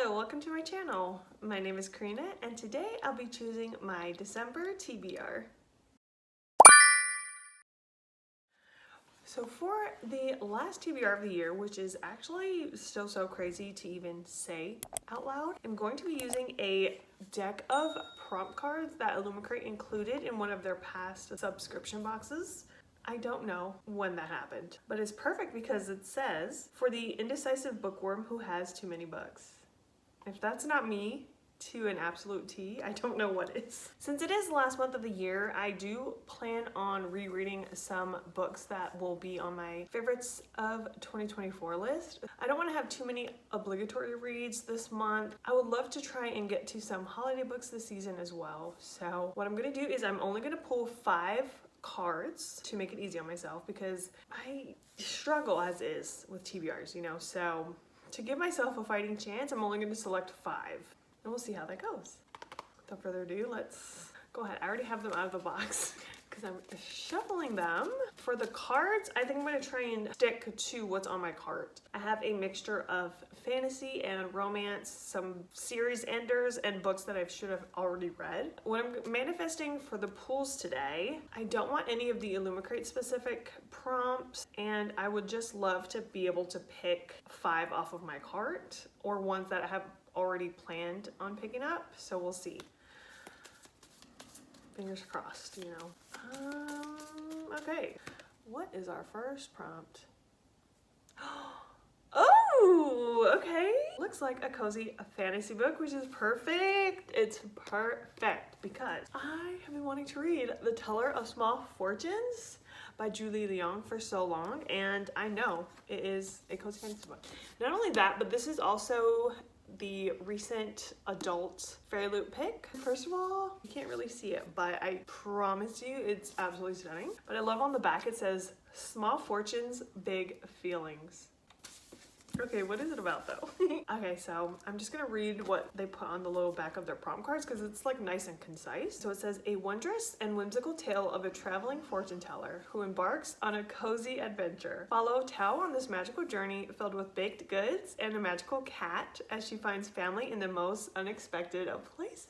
Hello, welcome to my channel. My name is Karina and today I'll be choosing my December TBR. So for the last TBR of the year, which is actually still so crazy to even say out loud, I'm going to be using a deck of prompt cards that Illumicrate included in one of their past subscription boxes. I don't know when that happened, but it's perfect because it says, for the indecisive bookworm who has too many books. If that's not me to an absolute T, I don't know what is. Since it is the last month of the year, I do plan on rereading some books that will be on my favorites of 2024 list. I don't want to have too many obligatory reads this month. I would love to try and get to some holiday books this season as well. So what I'm going to do is I'm only going to pull 5 cards to make it easy on myself because I struggle as is with TBRs, you know, so to give myself a fighting chance, I'm only going to select 5 and we'll see how that goes. Without further ado, let's go ahead. I already have them out of the box because I'm shuffling them. For the cards, I think I'm going to try and stick to what's on my cart. I have a mixture of fantasy and romance, some series enders, and books that I should have already read. When I'm manifesting for the pulls today, I don't want any of the Illumicrate specific prompts, and I would just love to be able to pick 5 off of my cart or ones that I have already planned on picking up, so we'll see. Fingers crossed, you know. Okay, what is our first prompt? Oh, okay. Looks like a cozy fantasy book, which is perfect. It's perfect because I have been wanting to read The Teller of Small Fortunes by Julie Leong for so long, and I know it is a cozy fantasy book. Not only that, but this is also the recent adult Fairy Loot pick. First of all, you can't really see it, but I promise you it's absolutely stunning. But I love on the back it says, Small Fortunes, Big Feelings. Okay, what is it about though? Okay, so I'm just gonna read what they put on the little back of their prompt cards because it's like nice and concise. So it says, a wondrous and whimsical tale of a traveling fortune teller who embarks on a cozy adventure. Follow Tao on this magical journey filled with baked goods and a magical cat as she finds family in the most unexpected of places.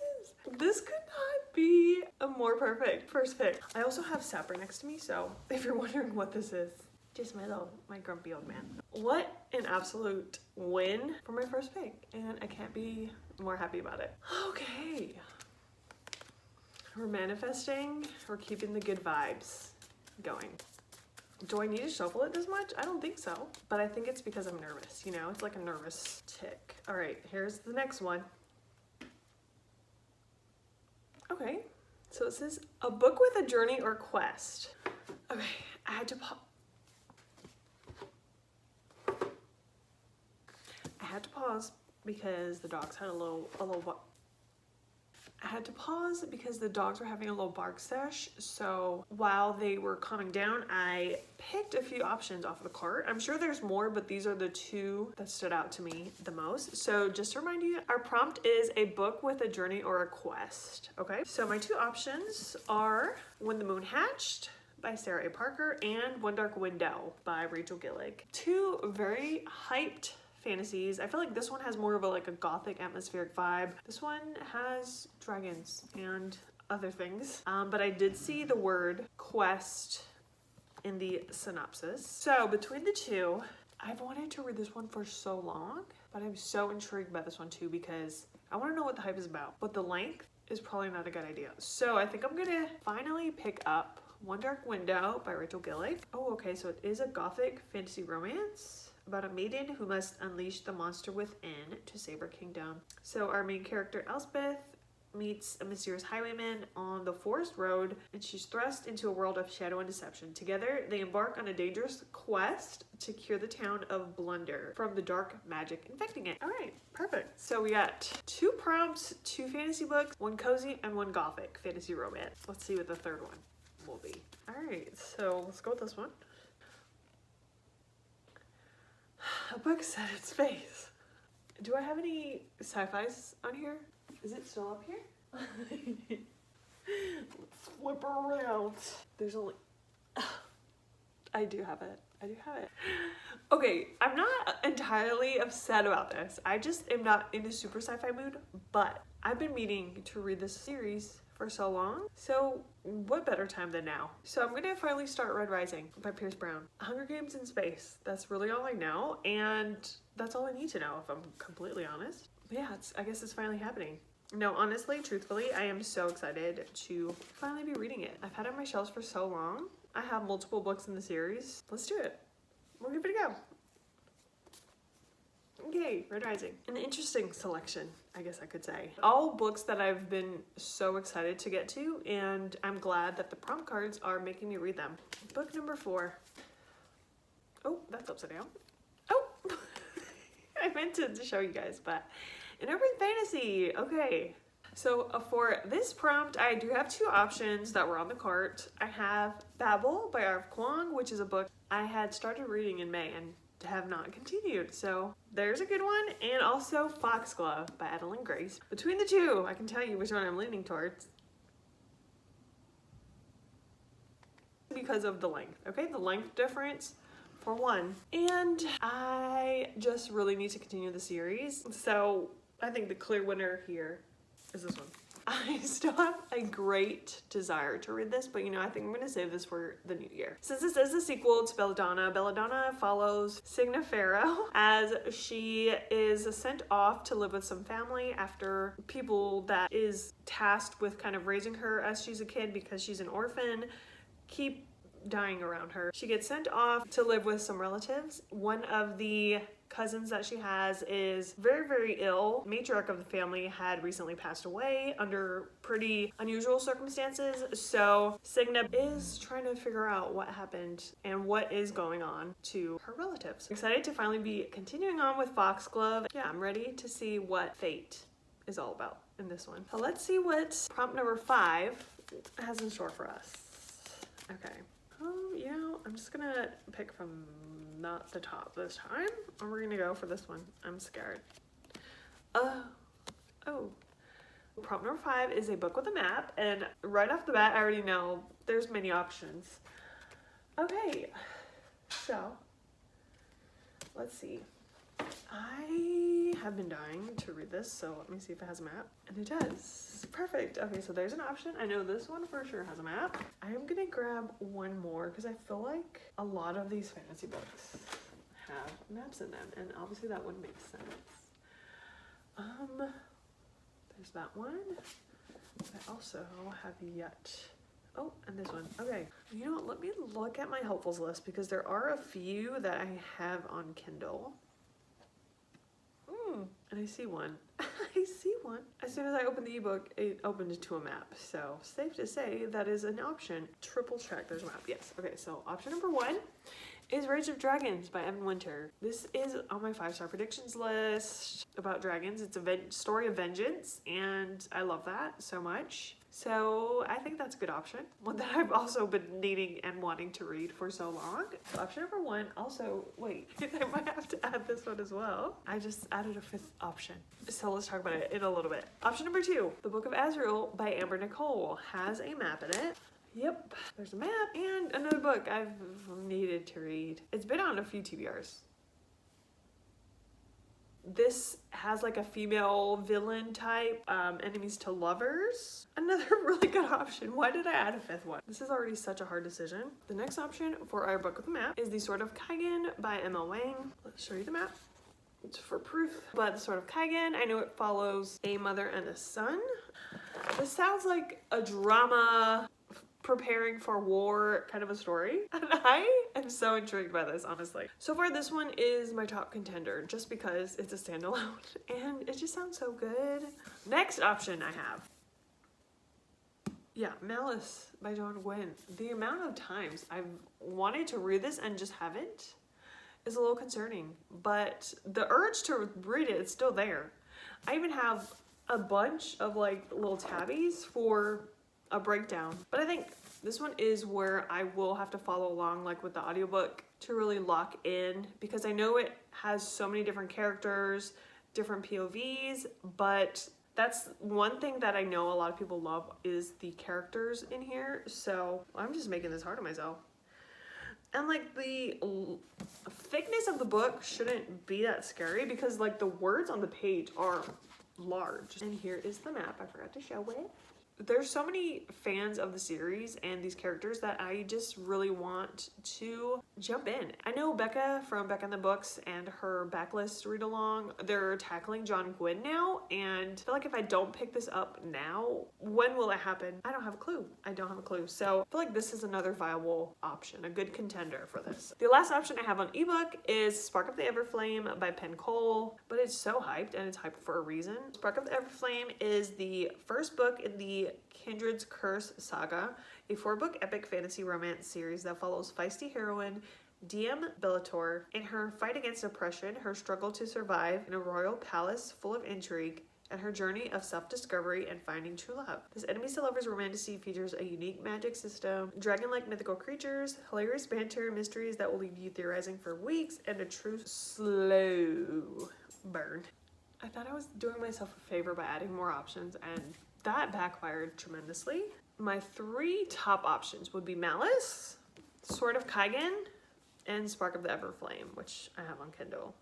This could not be a more perfect first pick. I also have Sapper next to me, so if you're wondering what this is, just my grumpy old man. What an absolute win for my first pick, and I can't be more happy about it. Okay, we're manifesting, we're keeping the good vibes going. Do I need to shuffle it this much? I don't think so, but I think it's because I'm nervous, you know? It's like a nervous tick. All right, here's the next one. Okay, so it says, a book with a journey or quest. Okay, I had to pause because the dogs had I had to pause because the dogs were having a little bark sesh. So while they were calming down, I picked a few options off of the cart. I'm sure there's more, but these are the 2 that stood out to me the most. So just to remind you, our prompt is a book with a journey or a quest. Okay, so my 2 options are When the Moon Hatched by Sarah A. Parker and One Dark Window by Rachel Gillig. 2 very hyped fantasies. I feel like this one has more of a like a gothic atmospheric vibe. This one has dragons and other things. But I did see the word quest in the synopsis. So between the 2, I've wanted to read this one for so long, but I'm so intrigued by this one too because I want to know what the hype is about. But the length is probably not a good idea. So I think I'm gonna finally pick up One Dark Window by Rachel Gillig. Oh, okay, so it is a gothic fantasy romance about a maiden who must unleash the monster within to save her kingdom. So our main character, Elspeth, meets a mysterious highwayman on the forest road, and she's thrust into a world of shadow and deception. Together, they embark on a dangerous quest to cure the town of Blunder from the dark magic infecting it. All right, perfect. So we got 2 prompts, 2 fantasy books, 1 cozy and 1 gothic fantasy romance. Let's see what the third one will be. All right, so let's go with this one. A book set in space. Do I have any sci-fis on here? Is it still up here? Let's flip around. There's only... I do have it. I do have it. Okay, I'm not entirely upset about this. I just am not in a super sci-fi mood, but I've been meaning to read this series for so long. So what better time than now? So I'm gonna finally start Red Rising by Pierce Brown. Hunger Games in space. That's really all I know, and that's all I need to know if I'm completely honest. But yeah, I guess it's finally happening. No, honestly, truthfully, I am so excited to finally be reading it. I've had it on my shelves for so long. I have multiple books in the series. Let's do it. We'll give it a go. Yay, Red Rising. An interesting selection, I guess I could say. All books that I've been so excited to get to, and I'm glad that the prompt cards are making me read them. Book number 4. Oh, that's upside down. Oh, I meant to show you guys, but an urban fantasy. Okay. So for this prompt, I do have 2 options that were on the cart. I have Babel by R.F. Kuang, which is a book I had started reading in May and have not continued. So there's a good one. And also Foxglove by Adeline Grace. Between the 2, I can tell you which one I'm leaning towards. Because of the length, okay? The length difference for one. And I just really need to continue the series. So I think the clear winner here is this one. I still have a great desire to read this, but you know, I think I'm gonna save this for the new year. Since this is a sequel to Belladonna, Belladonna follows Signa Farrow as she is sent off to live with some family after people that is tasked with kind of raising her as she's a kid because she's an orphan keep dying around her. She gets sent off to live with some relatives. One of the cousins that she has is very, very ill. Matriarch of the family had recently passed away under pretty unusual circumstances. So Signa is trying to figure out what happened and what is going on to her relatives. Excited to finally be continuing on with Foxglove. Yeah, I'm ready to see what fate is all about in this one. So let's see what prompt number 5 has in store for us. Okay. You know, I'm just gonna pick from not the top this time, and we're gonna go for this one. I'm scared. Oh. Prompt number 5 is a book with a map, and right off the bat, I already know there's many options. Okay, so let's see. I have been dying to read this, so let me see if it has a map. And it does. Perfect. Okay, so there's an option. I know this one for sure has a map. I'm gonna grab one more because I feel like a lot of these fantasy books have maps in them, and obviously that wouldn't make sense. There's that one. I also have yet. Oh, and this one. Okay. You know what? Let me look at my helpfuls list because there are a few that I have on Kindle. And I see one. I see one. As soon as I opened the ebook, it opened to a map. So safe to say that is an option. Triple check. There's a map. Yes. Okay. So option number 1 is Rage of Dragons by Evan Winter. This is on my 5-star predictions list about dragons. It's a story of vengeance, and I love that so much. So I think that's a good option. One that I've also been needing and wanting to read for so long. Option number 1, also, wait, I might have to add this one as well. I just added a 5th option. So let's talk about it in a little bit. Option number 2, The Book of Azrael by Amber Nicole has a map in it. Yep, there's a map and another book I've needed to read. It's been on a few TBRs. This has like a female villain type, enemies to lovers. Another really good option. Why did I add a 5th one? This is already such a hard decision. The next option for our book with a map is The Sword of Kaigan by Emma Wang. Let's show you the map. It's for proof. But The Sword of Kaigan, I know it follows a mother and a son. This sounds like a drama preparing for war kind of a story, and I am so intrigued by this, honestly. So far this one is my top contender just because it's a standalone and it just sounds so good. Next option I have, yeah, Malice by John Gwynne. The amount of times I've wanted to read this and just haven't is a little concerning, but the urge to read it is still there. I even have a bunch of like little tabbies for a breakdown, but I think this one is where I will have to follow along like with the audiobook to really lock in, because I know it has so many different characters, different POVs, but that's one thing that I know a lot of people love is the characters in here. So I'm just making this hard on myself. And like the thickness of the book shouldn't be that scary because like the words on the page are large. And here is the map. I forgot to show it. There's so many fans of the series and these characters that I just really want to jump in. I know Becca from Becca in the Books and her backlist read along, they're tackling John Gwynne now, and I feel like if I don't pick this up now, when will it happen? I don't have a clue. I don't have a clue. So I feel like this is another viable option, a good contender for this. The last option I have on ebook is Spark of the Everflame by Penn Cole, but it's so hyped, and it's hyped for a reason. Spark of the Everflame is the first book in the Kindred's Curse saga, a 4-book epic fantasy romance series that follows feisty heroine Diem Bellator in her fight against oppression, her struggle to survive in a royal palace full of intrigue, and her journey of self-discovery and finding true love. This enemies to lovers romantasy features a unique magic system, dragon-like mythical creatures, hilarious banter, mysteries that will leave you theorizing for weeks, and a true slow burn. I thought I was doing myself a favor by adding more options, and that backfired tremendously. My 3 top options would be Malice, Sword of Kaigen, and Spark of the Everflame, which I have on Kindle.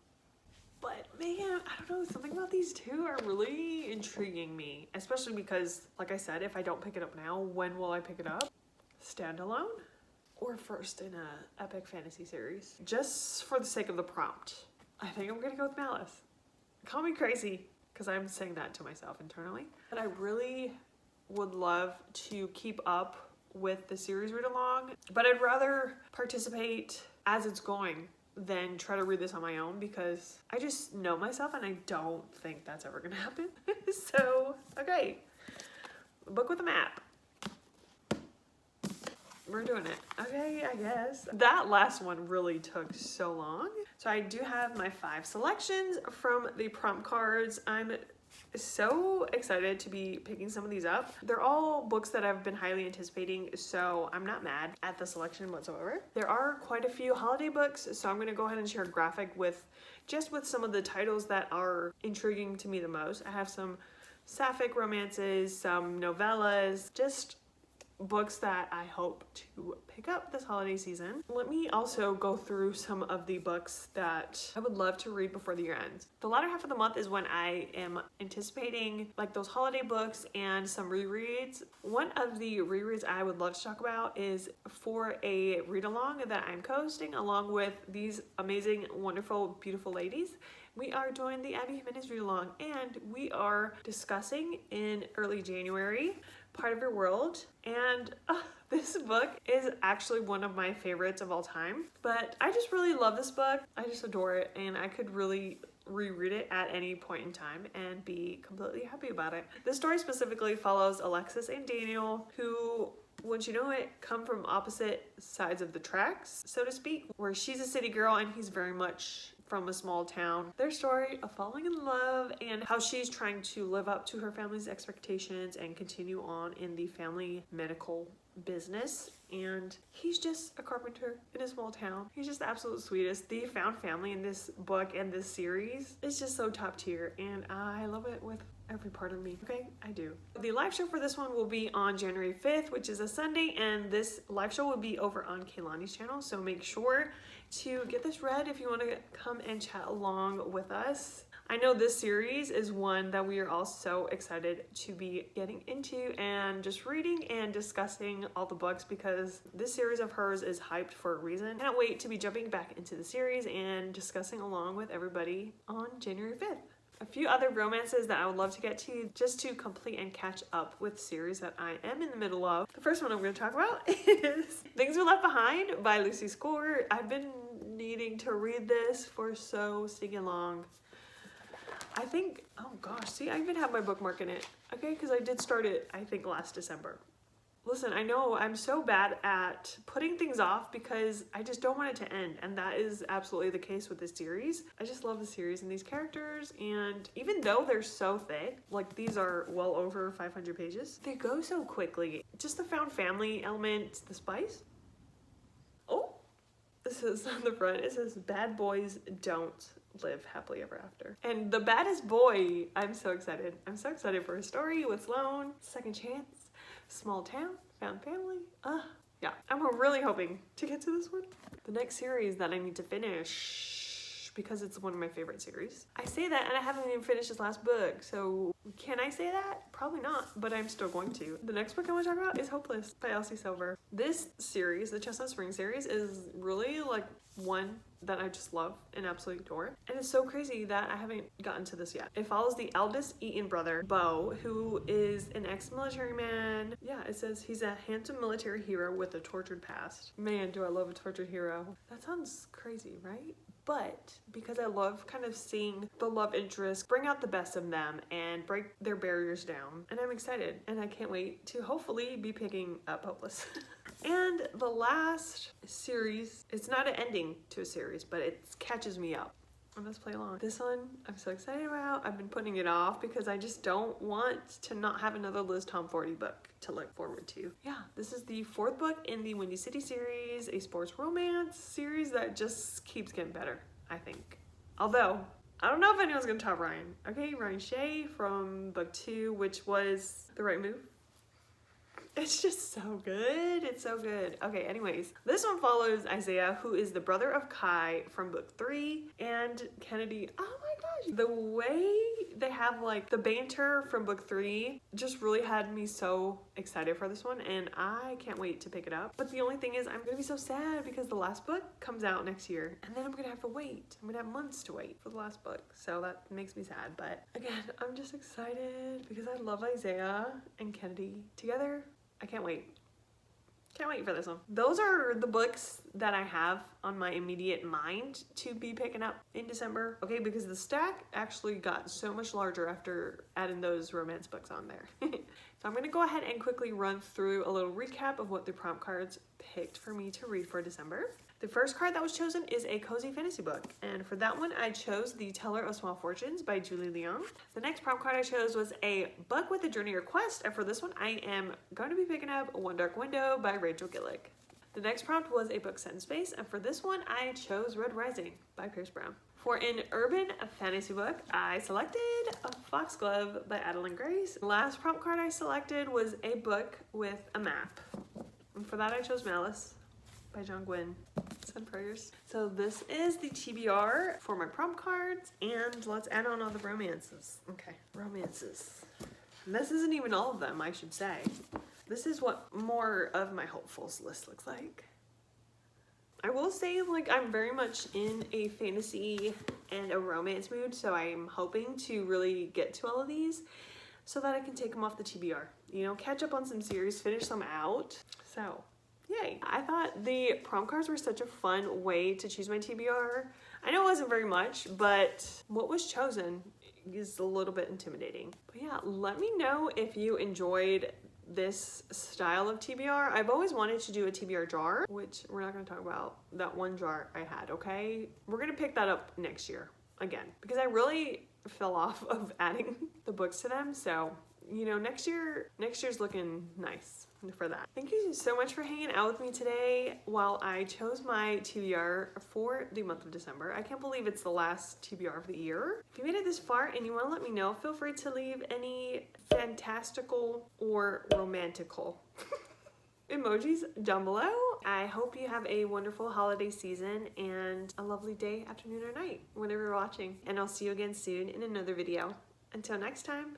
But man, I don't know, something about these 2 are really intriguing me, especially because, like I said, if I don't pick it up now, when will I pick it up? Standalone or first in a epic fantasy series? Just for the sake of the prompt, I think I'm gonna go with Malice. Call me crazy, because I'm saying that to myself internally. But I really would love to keep up with the series read along, but I'd rather participate as it's going than try to read this on my own because I just know myself and I don't think that's ever gonna happen. So, okay, book with a map. We're doing it. Okay, I guess. That last one really took so long. So I do have my 5 selections from the prompt cards. I'm so excited to be picking some of these up. They're all books that I've been highly anticipating, so I'm not mad at the selection whatsoever. There are quite a few holiday books, so I'm gonna go ahead and share a graphic with some of the titles that are intriguing to me the most. I have some sapphic romances, some novellas, just books that I hope to pick up this holiday season. Let me also go through some of the books that I would love to read before the year ends. The latter half of the month is when I am anticipating like those holiday books and some rereads. One of the rereads I would love to talk about is for a read along that I'm co-hosting along with these amazing, wonderful, beautiful ladies. We are doing the Abby Jimenez read along, and we are discussing in early January Part of Your World, and this book is actually one of my favorites of all time. But I just really love this book. I just adore it, and I could really reread it at any point in time and be completely happy about it. This story specifically follows Alexis and Daniel, who, wouldn't you know it, come from opposite sides of the tracks, so to speak, where she's a city girl and he's very much from a small town. Their story of falling in love and how she's trying to live up to her family's expectations and continue on in the family medical business. And he's just a carpenter in a small town. He's just the absolute sweetest. The found family in this book and this series is just so top tier, and I love it with every part of me. Okay, I do. The live show for this one will be on January 5th, which is a Sunday, and this live show will be over on Kaylani's channel, so make sure to get this read if you want to come and chat along with us. I know this series is one that we are all so excited to be getting into and just reading and discussing all the books because this series of hers is hyped for a reason. Can't wait to be jumping back into the series and discussing along with everybody on January 5th. A few other romances that I would love to get to just to complete and catch up with series that I am in the middle of. The first one I'm going to talk about is Things We Left Behind by Lucy Score. I've been needing to read this for so stinking long. I think, oh gosh, see, I even have my bookmark in it, okay, because I did start it, I think, last December. Listen, I know I'm so bad at putting things off because I just don't want it to end, and that is absolutely the case with this series. I just love the series and these characters, and even though they're so thick, like these are well over 500 pages, they go so quickly. Just the found family element, the spice. Oh, this is on the front, it says, "Bad boys don't live happily ever after." And the baddest boy, I'm so excited. I'm so excited for a story with Sloan, second chance, small town, found family. yeah, I'm really hoping to get to this one. The next series that I need to finish, because it's one of my favorite series. I say that and I haven't even finished this last book, so can I say that? Probably not, but I'm still going to. The next book I want to talk about is Hopeless by Elsie Silver. This series, the Chestnut Spring series, is really like one that I just love and absolutely adore. And it's so crazy that I haven't gotten to this yet. It follows the eldest Eaton brother, Beau, who is an ex-military man. Yeah, it says he's a handsome military hero with a tortured past. Man, do I love a tortured hero. That sounds crazy, right? But because I love kind of seeing the love interest bring out the best of them and break their barriers down. And I'm excited and I can't wait to hopefully be picking up Hopeless. And the last series, it's not an ending to a series, but it catches me up. And let's play along. This one I'm so excited about. I've been putting it off because I just don't want to not have another Liz Tom 40 book to look forward to. Yeah, this is the 4th book in the Windy City series, a sports romance series that just keeps getting better, I think. Although, I don't know if anyone's gonna top Ryan. Okay, Ryan Shea from book 2, which was The Right Move. It's just so good. It's so good. Okay, anyways, this one follows Isaiah, who is the brother of Kai from book 3, and Kennedy. Oh my gosh, the way they have like the banter from book 3 just really had me so excited for this one, and I can't wait to pick it up. But the only thing is I'm gonna be so sad because the last book comes out next year, and then I'm gonna have to wait. I'm gonna have months to wait for the last book, so that makes me sad. But again, I'm just excited because I love Isaiah and Kennedy together. I can't wait. Can't wait for this one. Those are the books that I have on my immediate mind to be picking up in December. Okay, because the stack actually got so much larger after adding those romance books on there. So I'm gonna go ahead and quickly run through a little recap of what the prompt cards picked for me to read for December. The first card that was chosen is a cozy fantasy book, and for that one I chose The Teller of Small Fortunes by Julie Leong. The next prompt card I chose was a book with a journey or quest, and for this one I am going to be picking up One Dark Window by Rachel Gillick. The next prompt was a book set in space, and for this one I chose Red Rising by Pierce Brown. For an urban fantasy book, I selected A Foxglove by Adeline Grace. The last prompt card I selected was a book with a map, and for that I chose Malice by John Gwynne. Send prayers. So this is the TBR for my prompt cards, and let's add on all the romances. Okay, romances. And this isn't even all of them, I should say. This is what more of my hopefuls list looks like. I will say, like, I'm very much in a fantasy and a romance mood, so I'm hoping to really get to all of these so that I can take them off the TBR. You know, catch up on some series, finish them out. So, yay. I thought the prompt cards were such a fun way to choose my TBR. I know it wasn't very much, but what was chosen is a little bit intimidating. But yeah, let me know if you enjoyed this style of TBR. I've always wanted to do a TBR jar, which we're not going to talk about that one jar I had, okay? We're going to pick that up next year again, because I really fell off of adding the books to them. So, you know, next year's looking nice for that. Thank you so much for hanging out with me today while I chose my TBR for the month of December. I can't believe it's the last TBR of the year. If you made it this far and you want to let me know, feel free to leave any fantastical or romantical emojis down below. I hope you have a wonderful holiday season and a lovely day, afternoon, or night whenever you're watching. And I'll see you again soon in another video. Until next time.